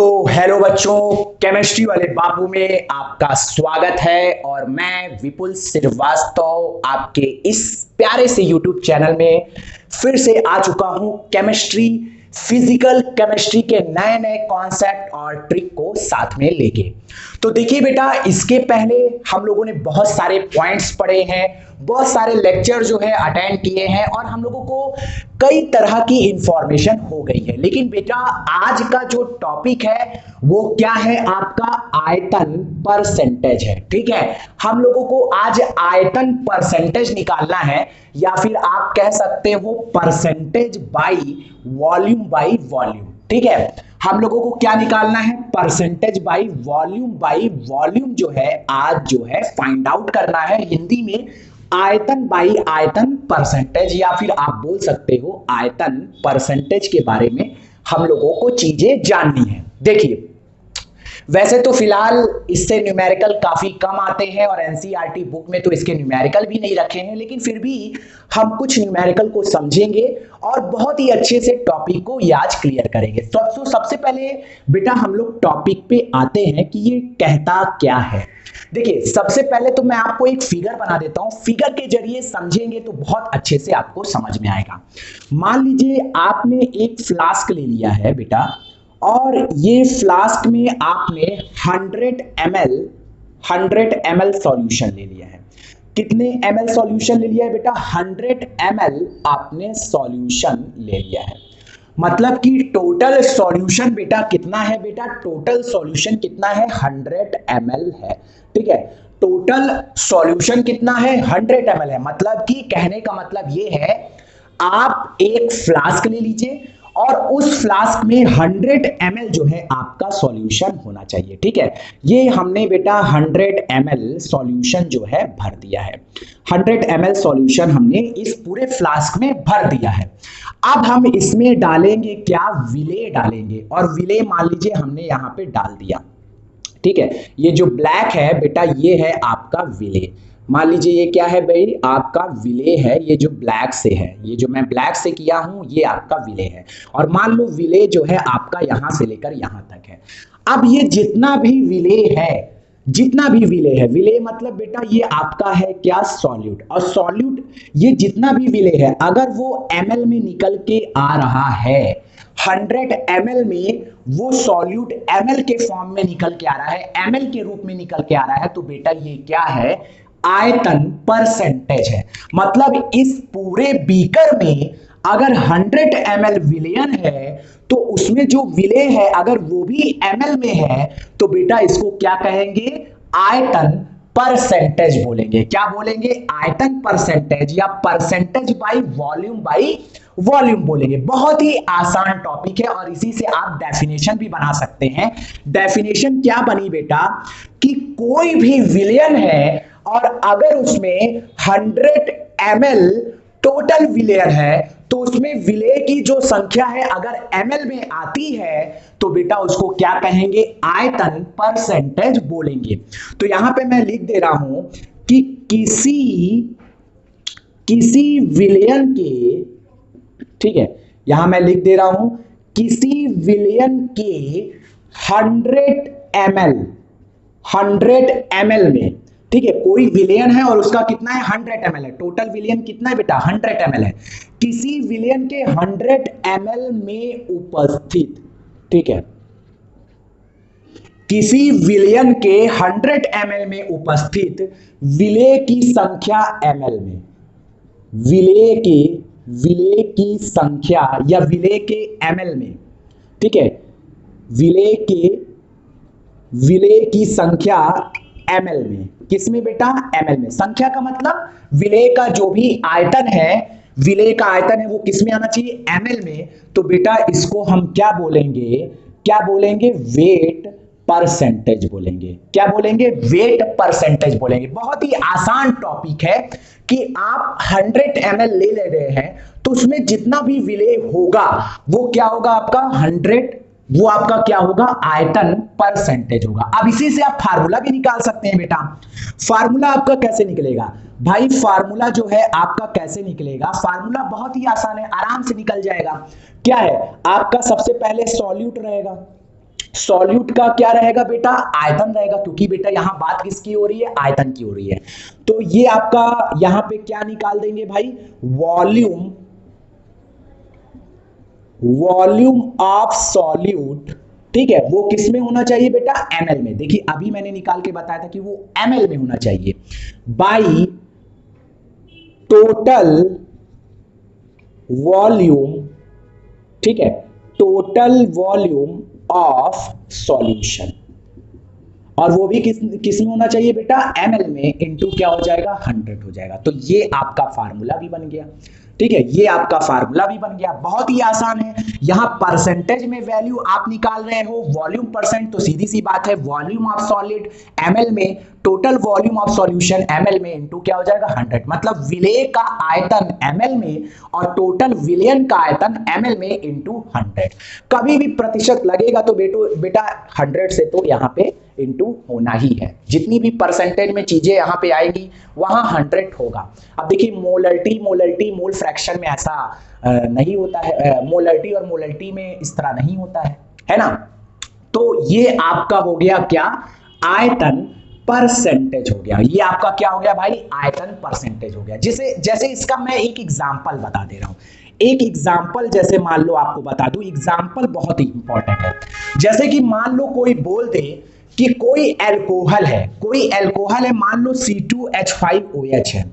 तो हेलो बच्चों, केमिस्ट्री वाले बाबू में आपका स्वागत है और मैं विपुल श्रीवास्तव आपके इस प्यारे से यूट्यूब चैनल में फिर से आ चुका हूं केमिस्ट्री फिजिकल केमिस्ट्री के नए नए कॉन्सेप्ट और ट्रिक को साथ में लेके। तो देखिए बेटा, इसके पहले हम लोगों ने बहुत सारे पॉइंट्स पढ़े हैं, बहुत सारे लेक्चर जो है अटेंड किए हैं और हम लोगों को कई तरह की इंफॉर्मेशन हो गई है। लेकिन बेटा आज का जो टॉपिक है वो क्या है? आपका आयतन परसेंटेज है। ठीक है, हम लोगों को आज आयतन परसेंटेज निकालना है या फिर आप कह सकते हो परसेंटेज बाई वॉल्यूम। ठीक है, हम लोगों को क्या निकालना है? परसेंटेज बाई वॉल्यूम जो है आज जो है फाइंड आउट करना है। हिंदी में आयतन बाई आयतन परसेंटेज या फिर आप बोल सकते हो आयतन परसेंटेज के बारे में हम लोगों को चीजें जाननी है। देखिए, वैसे तो फिलहाल इससे न्यूमेरिकल काफी कम आते हैं और एनसीईआरटी बुक में तो इसके न्यूमेरिकल भी नहीं रखे हैं, लेकिन फिर भी हम कुछ न्यूमेरिकल को समझेंगे और बहुत ही अच्छे से टॉपिक को आज क्लियर करेंगे। तो सबसे पहले बेटा हम लोग टॉपिक पे आते हैं कि ये कहता क्या है। देखिए, सबसे पहले तो मैं आपको एक फिगर बना देता हूं, फिगर के जरिए समझेंगे तो बहुत अच्छे से आपको समझ में आएगा। मान लीजिए आपने एक फ्लास्क ले लिया है बेटा और ये फ्लास्क में आपने 100 ml सॉल्यूशन ले लिया है। कितने ml सॉल्यूशन ले लिया है बेटा? 100 ml आपने सॉल्यूशन ले लिया है। मतलब कि टोटल सॉल्यूशन बेटा कितना है? बेटा टोटल सॉल्यूशन कितना है? 100 ml है। ठीक है, टोटल सॉल्यूशन कितना है? 100 ml है। मतलब कि कहने का मतलब ये है, आप एक फ्लास्क ले लीजिए और उस फ्लास्क में 100 ml जो है आपका सॉल्यूशन होना चाहिए। ठीक है, ये हमने बेटा 100 ml सॉल्यूशन जो है भर दिया है। 100 ml सॉल्यूशन हमने इस पूरे फ्लास्क में भर दिया है। अब हम इसमें डालेंगे क्या? विले डालेंगे, और विले मान लीजिए हमने यहाँ पे डाल दिया। ठीक है, ये जो ब्लैक है बेटा ये है आपका विले। मान लीजिए ये क्या है भाई? आपका विले है। ये जो ब्लैक से है, ये जो मैं ब्लैक से किया हूं ये आपका विले है। और मान लो विले जो है आपका यहां से लेकर यहां तक है। अब ये जितना भी विले है, विले मतलब बेटा ये आपका है क्या? सॉल्यूट। और सॉल्यूट ये जितना भी विले है अगर वो ml में निकल के आ रहा है, 100 ml में वो सॉल्यूट ml के फॉर्म में निकल के आ रहा है, ml के रूप में निकल के आ रहा है, तो बेटा ये क्या है? आयतन परसेंटेज है। मतलब इस पूरे बीकर में अगर 100 ml विलेयन है तो उसमें जो विले है अगर वो भी ml में है तो बेटा इसको क्या कहेंगे? आयतन परसेंटेज बोलेंगे। क्या बोलेंगे? आयतन परसेंटेज या परसेंटेज बाई वॉल्यूम बोलेंगे। बहुत ही आसान टॉपिक है और इसी से आप डेफिनेशन भी बना सकते हैं। डेफिनेशन क्या बनी बेटा? कि कोई भी विलेयन है और अगर उसमें 100 ml टोटल विलेयन है तो उसमें विले की जो संख्या है अगर ml में आती है तो बेटा उसको क्या कहेंगे? आयतन परसेंटेज बोलेंगे। तो यहां पे मैं लिख दे रहा हूं कि किसी विलेयन के, ठीक है, यहां मैं लिख दे रहा हूं किसी विलेयन के 100 ml में, ठीक है, कोई विलेयन है और उसका कितना है? 100 ml है। टोटल विलेयन कितना है बेटा? 100 ml है। किसी विलेयन के 100 ml में उपस्थित, ठीक है, किसी विलेयन के 100 ml में उपस्थित विले की संख्या ml में, विले की संख्या या विले के ml में, ठीक है, विले की संख्या ml में। किसमें बेटा? ml में। संख्या का मतलब विले का जो भी आयतन है, विले का आयतन है वो किसमें आना चाहिए? ml में। तो बेटा इसको हम क्या बोलेंगे? वेट परसेंटेज बोलेंगे। क्या बोलेंगे? वेट परसेंटेज बोलेंगे। बहुत ही आसान टॉपिक है कि आप 100 ml ले रहे हैं तो उसमें जितना भी विले होगा वो क्या होगा? आपका 100, वो आपका क्या होगा? आयतन परसेंटेज होगा। अब इसी से आप फार्मूला भी निकाल सकते हैं बेटा। फार्मूला आपका कैसे निकलेगा भाई? फार्मूला जो है आपका कैसे निकलेगा? फार्मूला बहुत ही आसान है, आराम से निकल जाएगा। क्या है? आपका सबसे पहले सॉल्यूट रहेगा, सॉल्यूट का क्या रहेगा बेटा, आयतन रहेगा, क्योंकि बेटा यहां बात किसकी हो रही है, आयतन की हो रही है। तो ये आपका यहां पे क्या निकाल देंगे भाई, वॉल्यूम, वॉल्यूम ऑफ सॉल्यूट, ठीक है, वो किस में होना चाहिए बेटा, एमएल में। देखिए अभी मैंने निकाल के बताया था कि वो एमएल में होना चाहिए, बाई टोटल वॉल्यूम, ठीक है, टोटल वॉल्यूम ऑफ सॉल्यूशन, और वो भी किस में होना चाहिए बेटा, एमएल में, इनटू क्या हो जाएगा, 100 हो जाएगा। तो ये आपका फार्मूला भी बन गया, ठीक है, ये आपका फार्मूला भी बन गया, बहुत ही आसान है। यहां परसेंटेज में वैल्यू आप निकाल रहे हो, वॉल्यूम परसेंट, तो सीधी सी बात है वॉल्यूम ऑफ सॉलिड एमएल में, total volume of solution ML में, इनटू क्या हो जाएगा, 100। मतलब विलेय का आयतन एमएल में और टोटल विलयन का आयतन एमएल में इनटू 100। कभी भी प्रतिशत लगेगा तो बेटा 100 से तो यहाँ पे इनटू होना ही है, जितनी भी परसेंटेज में चीजें यहाँ पे आएगी वहां 100 होगा। अब देखिए मोलरिटी मोल फ्रैक्शन में ऐसा नहीं होता है, मोलरिटी और मोलरिटी में इस तरह नहीं होता है ना। तो ये आपका हो गया क्या, आयतन परसेंटेज हो गया, ये आपका क्या हो गया भाई, आयतन परसेंटेज हो गया। जैसे इसका मैं एक एग्जांपल बता दे रहा हूं, एक एग्जाम्पल जैसे मान लो आपको बता दूं, एग्जाम्पल बहुत ही इंपॉर्टेंट है। जैसे कि मान लो कोई बोल दे कि कोई एल्कोहल है, मान लो C2H5OH है,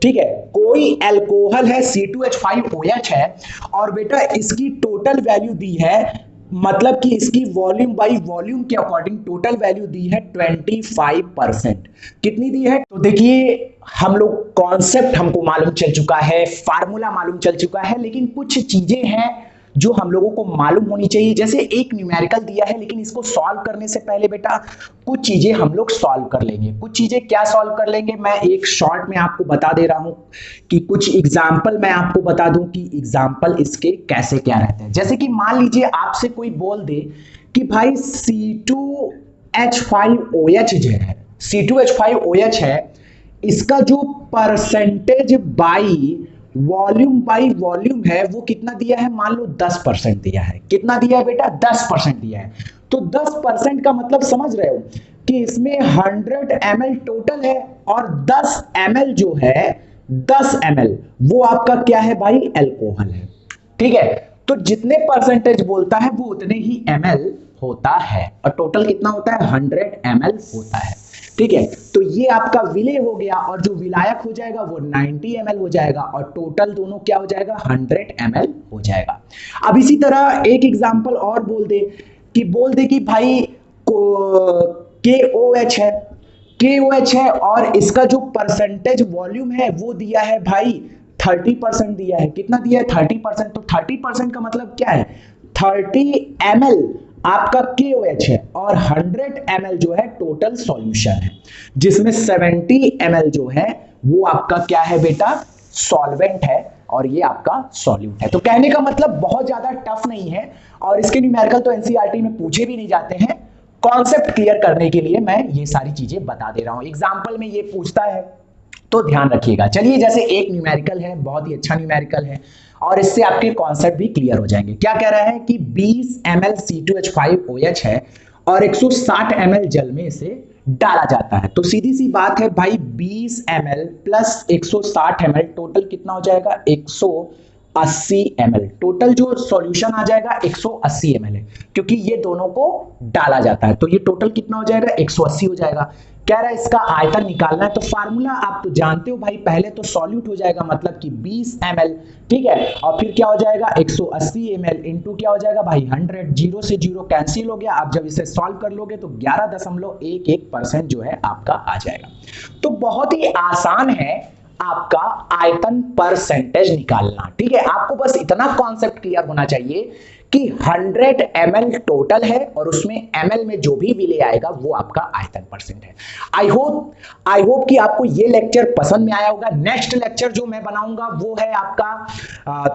ठीक है, कोई एल्कोहल है C2H5OH है, और बेटा इसकी टोटल वैल्यू दी है, मतलब कि इसकी वॉल्यूम बाई वॉल्यूम के अकॉर्डिंग टोटल वैल्यू दी है 25%। कितनी दी है, तो देखिए हम लोग कॉन्सेप्ट हमको मालूम चल चुका है, फार्मूला मालूम चल चुका है, लेकिन कुछ चीजें हैं जो हम लोगों को मालूम होनी चाहिए। जैसे एक न्यूमेरिकल दिया है, लेकिन इसको सॉल्व करने से पहले बेटा कुछ चीजें हम लोग सॉल्व कर लेंगे। कुछ चीजें क्या सॉल्व कर लेंगे, मैं एक शॉर्ट में आपको बता दे रहा हूं कि कुछ एग्जाम्पल मैं आपको बता दूं कि एग्जाम्पल इसके कैसे क्या रहते हैं। जैसे कि मान लीजिए आपसे कोई बोल दे कि भाई C2H5OH है, इसका जो परसेंटेज बाई वॉल्यूम है वो कितना दिया है, मान लो 10% दिया है। कितना दिया है बेटा, 10% दिया है। तो 10% का मतलब समझ रहे हो कि इसमें 100 ml टोटल है, और 10 ml जो है, 10 ml वो आपका क्या है भाई, एल्कोहल है, ठीक है। तो जितने परसेंटेज बोलता है वो उतने ही ml होता है, और टोटल कितना होता है, 100 ml होता है, ठीक है। तो ये आपका विलेय हो गया, और जो विलायक हो जाएगा वो 90 ml हो जाएगा, और टोटल दोनों क्या हो जाएगा, 100 ml हो जाएगा। अब इसी तरह एक एग्जांपल और बोल दे कि भाई KOH है, और इसका जो परसेंटेज वॉल्यूम है वो दिया है भाई 30% दिया है। कितना दिया है, 30%। तो 30% का मतलब क्या है, 30 ml आपका KOH है, और 100 ml जो है टोटल सॉल्यूशन है, जिसमें 70 ml जो है वो आपका क्या है बेटा, सॉल्वेंट है, और ये आपका सॉल्यूट है। तो कहने का मतलब बहुत ज्यादा टफ नहीं है, और इसके न्यूमेरिकल तो एनसीईआरटी में पूछे भी नहीं जाते हैं। कॉन्सेप्ट क्लियर करने के लिए मैं ये सारी चीजें बता दे रहा हूं, एग्जाम्पल में ये पूछता है तो ध्यान रखिएगा। चलिए जैसे एक न्यूमेरिकल है, बहुत ही अच्छा न्यूमेरिकल है, और इससे आपके कॉन्सेप्ट भी क्लियर हो जाएंगे। क्या कह रहा है कि 20 ml C2H5OH है, और 160 ml जल में इसे डाला जाता है। तो सीधी सी बात है भाई, 20 ml प्लस 160 ml टोटल कितना हो जाएगा, 180 ml। टोटल जो सॉल्यूशन आ जाएगा 180 ml है, क्योंकि ये दोनों को डाला जाता है। तो ये टोटल कितना हो जाएगा, 180 हो जाएगा। कह रहा है इसका आयतन निकालना है, तो फार्मूला आप तो जानते हो भाई, पहले तो सॉल्यूट हो जाएगा, मतलब कि 20 ml, ठीक है, और फिर क्या हो जाएगा 180 ml इनटू क्या हो जाएगा भाई 100, 0 से 0 कैंसिल हो गया। आप जब इसे सॉल्व कर लोगे तो 11.11% जो है आपका आ जाएगा। तो बहुत ही आसान है आपका आयतन परसेंटेज निकालना, ठीक है। आपको बस इतना कॉन्सेप्ट क्लियर होना चाहिए कि 100 ml टोटल है, और उसमें ml में जो भी विलेय आएगा वो आपका आयतन परसेंट है। आई होप कि आपको ये लेक्चर पसंद में आया होगा। नेक्स्ट लेक्चर जो मैं बनाऊंगा वो है आपका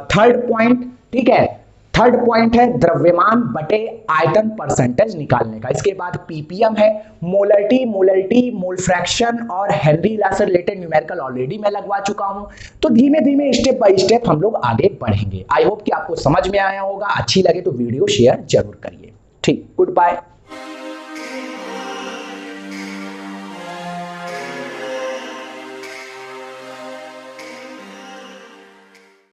थर्ड पॉइंट, ठीक है। थर्ड पॉइंट है द्रव्यमान बटे आयतन परसेंटेज निकालने का। इसके बाद पीपीएम है, मोलरिटी, मोल फ्रैक्शन और हेनरी लॉ से रिलेटेड न्यूमेरिकल ऑलरेडी मैं लगवा चुका हूं। तो धीमे धीमे स्टेप बाय स्टेप हम लोग आगे बढ़ेंगे। आई होप कि आपको समझ में आया होगा। अच्छी लगे तो वीडियो शेयर जरूर करिए। ठीक, गुड बाय।